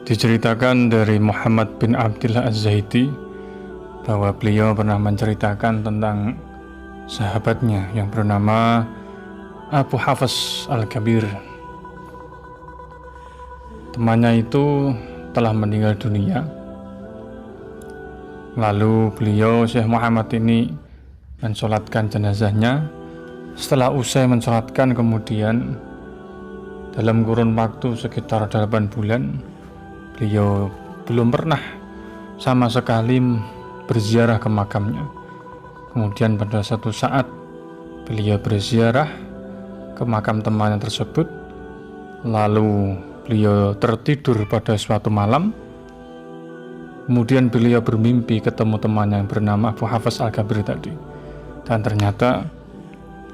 Diceritakan dari Muhammad bin Abdullah Az-Zaidi bahwa beliau pernah menceritakan tentang sahabatnya yang bernama Abu Hafs Al-Kabir. Temannya itu telah meninggal dunia. Lalu beliau, Syekh Muhammad ini, mensolatkan jenazahnya. Setelah usai mensolatkan, kemudian dalam kurun waktu sekitar 8 bulan beliau belum pernah sama sekali berziarah ke makamnya. Kemudian pada satu saat beliau berziarah ke makam temannya tersebut. Lalu beliau tertidur pada suatu malam. Kemudian beliau bermimpi ketemu temannya yang bernama Abu Hafs Al-Kabir tadi. Dan ternyata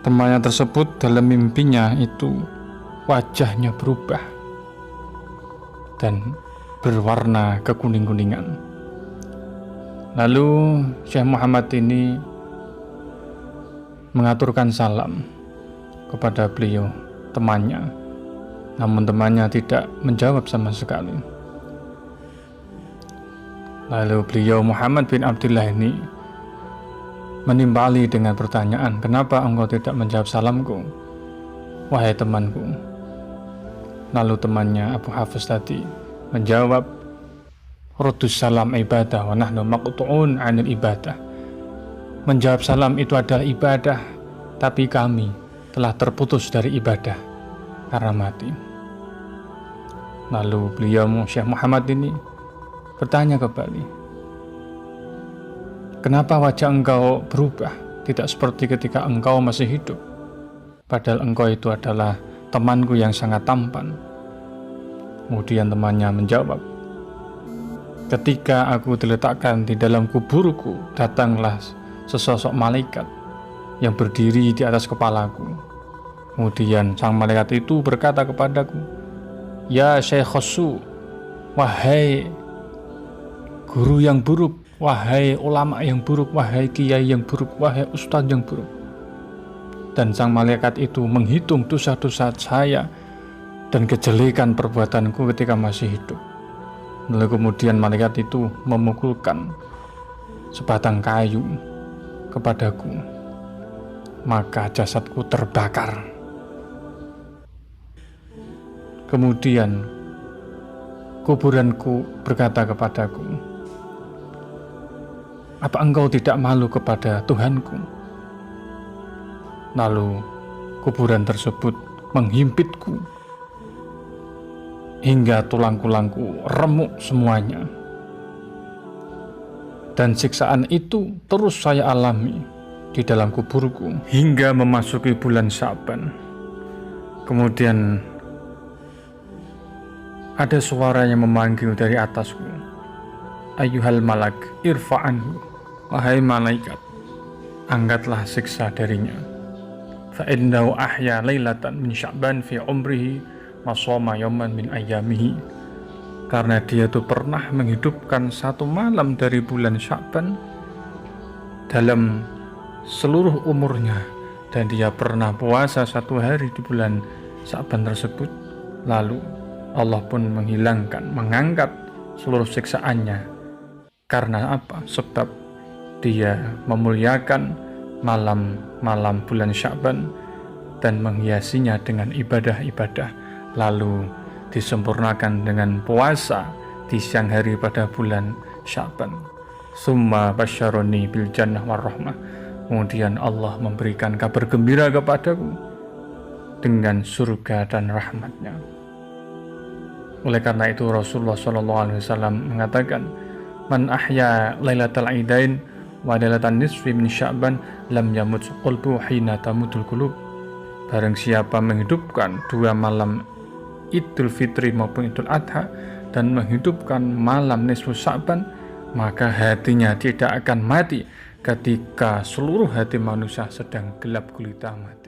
temannya tersebut dalam mimpinya itu wajahnya berubah dan berwarna kekuning-kuningan. Lalu Syekh Muhammad ini mengaturkan salam kepada beliau, temannya. Namun temannya tidak menjawab sama sekali. Lalu beliau, Muhammad bin Abdullah ini, menimpali dengan pertanyaan, "Kenapa engkau tidak menjawab salamku, wahai temanku?" Lalu temannya Abu Hafs tadi menjawab, "Ruddus salam ibadah wa nahnu maqtu'un 'anil ibadah." Menjawab salam itu adalah ibadah, tapi kami telah terputus dari ibadah karena mati. Lalu beliau, Syekh Muhammad ini, bertanya kembali, "Kenapa wajah engkau berubah? Tidak seperti ketika engkau masih hidup. Padahal engkau itu adalah temanku yang sangat tampan." Kemudian temannya menjawab, "Ketika aku diletakkan di dalam kuburku, datanglah sesosok malaikat yang berdiri di atas kepalaku. Kemudian sang malaikat itu berkata kepadaku, 'Ya Syekhossu, wahai guru yang buruk, wahai ulama yang buruk, wahai kiai yang buruk, wahai ustadz yang buruk.' Dan sang malaikat itu menghitung dosa-dosa saya dan kejelekan perbuatanku ketika masih hidup. Lalu kemudian malaikat itu memukulkan sebatang kayu kepadaku, maka jasadku terbakar. Kemudian kuburanku berkata kepadaku, 'Apa engkau tidak malu kepada Tuhanku?' Lalu kuburan tersebut menghimpitku hingga tulang-tulangku remuk semuanya. Dan siksaan itu terus saya alami di dalam kuburku hingga memasuki bulan Sya'ban. Kemudian ada suara yang memanggil dari atasku, 'Ayyuhal malak, irfa'anhu,' wahai malaikat, angkatlah siksa darinya. Fa'innahu ahya lailatan min Sya'ban fi umrihi masoma yawman min ayyamihi. Karena dia itu pernah menghidupkan satu malam dari bulan Sya'ban dalam seluruh umurnya, dan dia pernah puasa satu hari di bulan Sya'ban tersebut. Lalu Allah pun mengangkat seluruh siksaannya. Karena apa? Sebab dia memuliakan malam-malam bulan Sya'ban dan menghiasinya dengan ibadah-ibadah, lalu disempurnakan dengan puasa di siang hari pada bulan Sya'ban. Summa basyaroni bil jannah war rahmah. Kemudian Allah memberikan kabar gembira kepadaku dengan surga dan rahmatnya. Oleh karena itu Rasulullah SAW mengatakan, "Man ahya lailatal idain wa lailatan nisfi min Sya'ban lam yamut qalbu hina tamutul qulub." Barang siapa menghidupkan dua malam Idul Fitri maupun Idul Adha dan menghidupkan malam nisfu Sya'ban, maka hatinya tidak akan mati ketika seluruh hati manusia sedang gelap gulita mati.